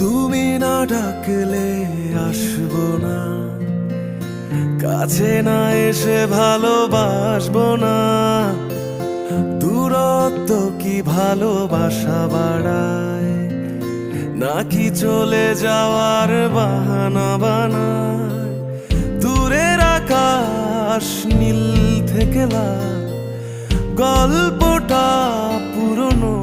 তুমি না ডাকলে আসবো না, কাছে না এসে ভালোবাসবো না। দূরত্ব কি ভালোবাসা বাড়ায়, নাকি চলে যাওয়ার বাহানা বানায়? দূরের আকাশ নীল থেকে লাল, গল্পটা পুরনো